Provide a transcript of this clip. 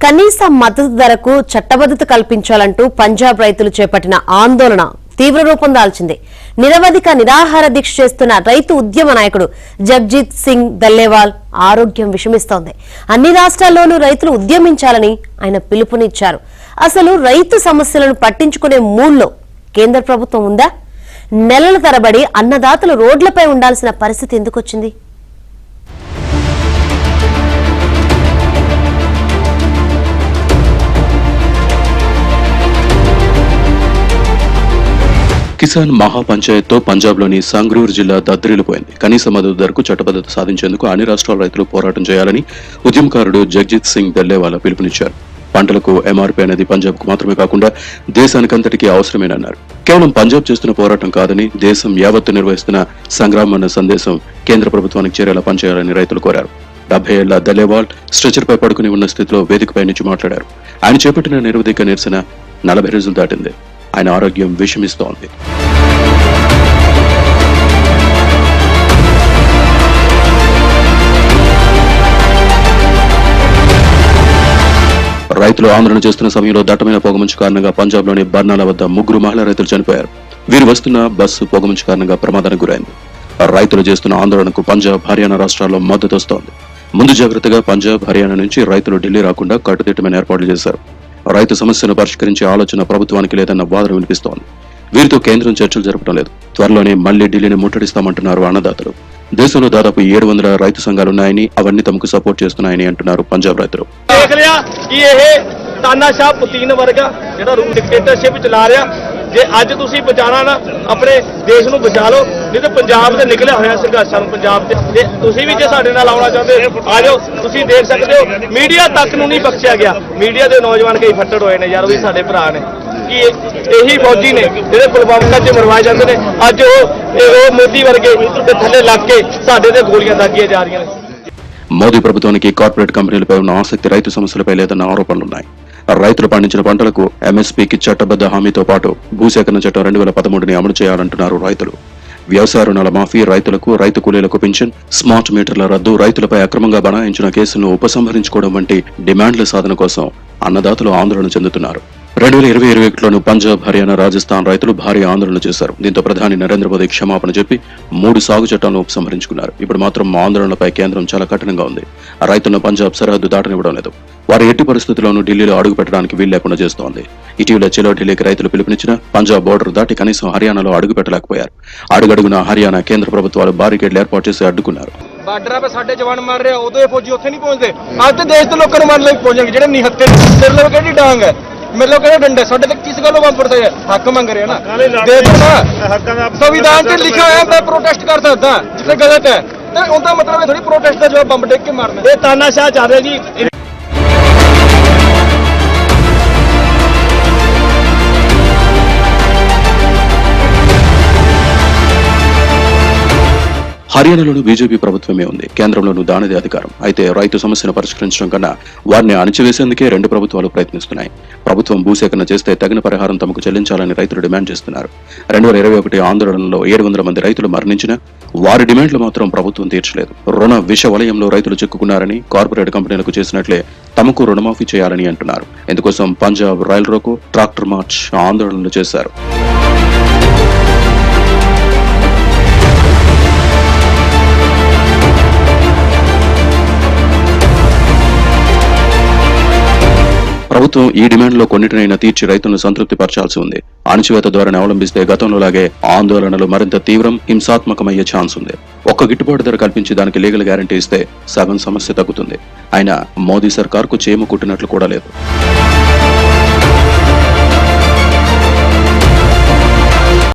కనీస మద్దతు ధరకు చట్టబద్ధత కల్పించాలంటూ పంజాబ్ రైతులు చేపట్టిన ఆందోళన తీవ్ర రూపం దాల్చింది. నిరవధిక నిరాహార దీక్ష చేస్తున్న రైతు ఉద్యమ నాయకుడు జగ్జీత్ సింగ్ దల్లేవాల్ ఆరోగ్యం విషమిస్తోంది. అన్ని రాష్ట్రాల్లోనూ రైతులు ఉద్యమించాలని ఆయన పిలుపునిచ్చారు. అసలు రైతు సమస్యలను పట్టించుకునే మూడ్లో కేంద్ర ప్రభుత్వం ఉందా? నెలల తరబడి అన్నదాతలు రోడ్లపై ఉండాల్సిన పరిస్థితి ఎందుకొచ్చింది? కిసాన్ మహాపంచాయత్తో పంజాబ్లోని సంగ్రూర్ జిల్లా దద్దరిల్లిపోయింది. కనీస మద్దతు ధరకు చట్టబద్ధత సాధించేందుకు అన్ని రాష్ట్రాల రైతులు పోరాటం చేయాలని ఉద్యమకారుడు జగ్జీత్ సింగ్ దల్లేవాలా పిలుపునిచ్చారు. పంటలకు ఎంఆర్పీ అనేది పంజాబ్కు మాత్రమే కాకుండా దేశానికంతటికీ అవసరమేనన్నారు. కేవలం పంజాబ్ చేస్తున్న పోరాటం కాదని దేశం యావత్తు నిర్వహిస్తున్న సంగ్రామం అన్న సందేశం కేంద్ర ప్రభుత్వానికి చేరేలా పనిచేయాలని రైతులు కోరారు. 70 ఏళ్ల దల్లేవాల్ స్ట్రెచర్ పై పడుకుని ఉన్న స్థితిలో వేదికపై నుంచి మాట్లాడారు. ఆయన చేపట్టిన నిరవధిక నిరసన 40 రోజులు దాటింది. ఆయన ఆరోగ్యం విషమిస్తోంది. రైతులు ఆందోళన చేస్తున్న సమయంలో దట్టమైన పొగమంచు కారణంగా పంజాబ్లోని బర్నాల వద్ద 3 మహిళా రైతులు చనిపోయారు. వీరు వస్తున్న బస్సు పొగమంచు కారణంగా ప్రమాదానికి గురైంది. రైతులు చేస్తున్న ఆందోళనకు పంజాబ్, హర్యానా రాష్ట్రాల్లో మద్దతు వస్తోంది. ముందు జాగ్రత్తగా పంజాబ్, హర్యానా నుంచి రైతులు ఢిల్లీ రాకుండా కట్టుదిట్టమైన ఏర్పాట్లు చేశారు. రైతు సమస్యను పరిష్కరించే ఆలోచన ప్రభుత్వానికి లేదన్న వాదన వినిపిస్తోంది. వీరితో కేంద్రం చర్చలు జరపడం లేదు. త్వరలోనే మళ్లీ ఢిల్లీని ముట్టడిస్తామంటున్నారు అన్నదాతలు. దేశంలో దాదాపు 700 రైతు సంఘాలున్నాయని, అవన్నీ తమకు సపోర్ట్ చేస్తున్నాయని అంటున్నారు పంజాబ్ రైతులు. ਜੇ ਅੱਜ ਤੁਸੀਂ ਬਚਾਣਾ ਨਾ ਆਪਣੇ ਦੇਸ਼ ਨੂੰ ਬਚਾ ਲਓ, ਨਹੀਂ ਤਾਂ ਪੰਜਾਬ ਦੇ ਨਿਕਲਿਆ ਹੋਇਆ ਸੰਘਰਸ਼ਾਂ ਨੂੰ ਪੰਜਾਬ ਤੇ ਤੁਸੀਂ ਵੀ ਜੇ ਸਾਡੇ ਨਾਲ ਆਉਣਾ ਚਾਹੁੰਦੇ ਆ ਜਾਓ। ਤੁਸੀਂ ਦੇਖ ਸਕਦੇ ਹੋ ਮੀਡੀਆ ਤੱਕ ਨੂੰ ਨਹੀਂ ਬਖਸ਼ਿਆ ਗਿਆ। ਮੀਡੀਆ ਦੇ ਨੌਜਵਾਨ ਕਈ ਫੱਟੜ ਹੋਏ ਨੇ ਯਾਰ, ਉਹ ਵੀ ਸਾਡੇ ਭਰਾ ਨੇ ਕਿ ਇਹੀ ਫੌਜੀ ਨੇ ਜਿਹੜੇ ਪੁਲਵਾਮਾ 'ਚ ਮਰਵਾਏ ਜਾਂਦੇ ਨੇ। ਅੱਜ ਉਹ ਮੋਦੀ ਵਰਗੇ ਤੇ ਥੱਲੇ ਲੱਗ ਕੇ ਸਾਡੇ ਤੇ ਗੋਲੀਆਂ ਦਾਗੀਆਂ ਜਾ ਰਹੀਆਂ ਨੇ. మోదీ ప్రభుత్వానికి కార్పొరేట్ కంపెనీలపై ఉన్న ఆసక్తి రైతు సమస్యలపై లేదన్న ఆరోపణలున్నాయి. రైతులు పండించిన పంటలకు ఎంఎస్పీకి చట్టబద్ధ హామీతో పాటు భూసేకరణ చట్టం 2013ని అమలు చేయాలంటున్నారు రైతులు. వ్యవసాయ రుణాల మాఫీ, రైతులకు, రైతు కూలీలకు పింఛన్, స్మార్ట్ మీటర్ల రద్దు, రైతులపై అక్రమంగా బనాయించిన కేసులను ఉపసంహరించుకోవడం వంటి డిమాండ్ల సాధన కోసం అన్నదాతలు ఆందోళన చెందుతున్నారు. 2020-21లోనూ పంజాబ్, హర్యానా, రాజస్థాన్ రైతులు భారీ ఆందోళన చేశారు. దీంతో ప్రధాని నరేంద్ర మోదీ క్షమాపణ చెప్పి 3 సాగు చట్టాలను ఉపసంహరించుకున్నారు. ఇప్పుడు మాత్రం ఆందోళనలపై కేంద్రం చాలా కఠినంగా ఉంది. రైతులను పంజాబ్ సరిహద్దు దాటనివ్వడం లేదు. వారు ఎట్టి పరిస్థితుల్లోనూ ఢిల్లీలో అడుగు పెట్టడానికి వీలు లేకుండా చేస్తోంది. ఇటీవల చెలో ఢిల్లీకి రైతులు పిలుపునిచ్చిన పంజాబ్ బోర్డర్ దాటి కనీసం హర్యానాలో అడుగు పెట్టలేకపోయారు. అడుగడుగున హర్యానా కేంద్ర ప్రభుత్వాలు బారికేడ్లు ఏర్పాటు చేసి అడ్డుకున్నారు. ਬਾਰਡਰਾਂ 'ਤੇ ਸਾਡੇ ਜਵਾਨ ਮਰ ਰਹੇ, ਉਦੋਂ ਇਹ ਫੌਜੀ ਉੱਥੇ ਨਹੀਂ ਪਹੁੰਚਦੇ। ਅੱਜ ਤੇ ਦੇਸ਼ ਦੇ ਲੋਕਾਂ ਨੂੰ ਮਾਰਨ ਲਈ ਪਹੁੰਚਣਗੇ ਜਿਹੜੇ ਨਿਹੱਥੇ ਮੇਰੇ ਲੋਕ ਕਿਹੜੀ ਡਾਂਗ ਹੈ, ਮੇਰੇ ਲੋਕ ਕਿਹੜੇ ਡੰਡੇ, ਸਾਡੇ ਤੇ ਕਿਸ ਗੱਲੋਂ ਬੰਬ ਪੜਦੇ ਆ? ਹੱਕ ਮੰਗ ਰਹੇ ਨਾ, ਦੇ ਦੋ ਨਾ। ਸੰਵਿਧਾਨ 'ਚ ਲਿਖਿਆ ਹੋਇਆ ਮੈਂ ਪ੍ਰੋਟੈਸਟ ਕਰ ਸਕਦਾ ਜਿੱਥੇ ਗਲਤ ਹੈ, ਤੇ ਉਹਦਾ ਮਤਲਬ ਇਹ ਥੋੜੀ ਪ੍ਰੋਟੈਸਟ ਦਾ ਜਵਾਬ ਬੰਬ ਡੇਕ ਕੇ ਮਾਰਨਾ। ਇਹ ਤਾਨਾਸ਼ਾਹ ਚੱਲ ਰਿਹਾ ਜੀ। హర్యానాలోనూ బీజేపీ ప్రభుత్వమే ఉంది. కేంద్రంలోనూ దానిదే అధికారం. అయితే రైతు సమస్యను పరిష్కరించడం కన్నా వారిని అణచివేసేందుకే 2 ప్రభుత్వాలు ప్రయత్నిస్తున్నాయి. ప్రభుత్వం భూసేకరణ చేస్తే తగిన పరిహారం తమకు చెల్లించాలని రైతులు డిమాండ్ చేస్తున్నారు. 2021 ఆందోళనలో 700 మంది రైతులు మరణించినా వారి డిమాండ్లు మాత్రం ప్రభుత్వం తీర్చలేదు. రుణ విష వలయంలో రైతులు చిక్కుకున్నారని, కార్పొరేట్ కంపెనీలకు చేసినట్లే తమకు రుణమాఫీ చేయాలని అంటున్నారు. ఇందుకోసం Punjab rail roko, tractor March ఆందోళనలు చేశారు. ప్రభుత్వం ఈ డిమాండ్లో కొన్నిటినైనా తీర్చి రైతులను సంతృప్తి పరచాల్సి ఉంది. అణచివేత ధోరణి అవలంబిస్తే గతంలోలాగే ఆందోళనలు మరింత తీవ్రం, హింసాత్మకమయ్యే ఛాన్స్ ఉంది. ఒక్క గిట్టుబాటు ధర కల్పించి దానికి లీగల్ గ్యారంటీ ఇస్తే సగం సమస్య తగ్గుతుంది. అయినా మోదీ సర్కార్కు చేమ కుట్టినట్లు కూడా లేదు.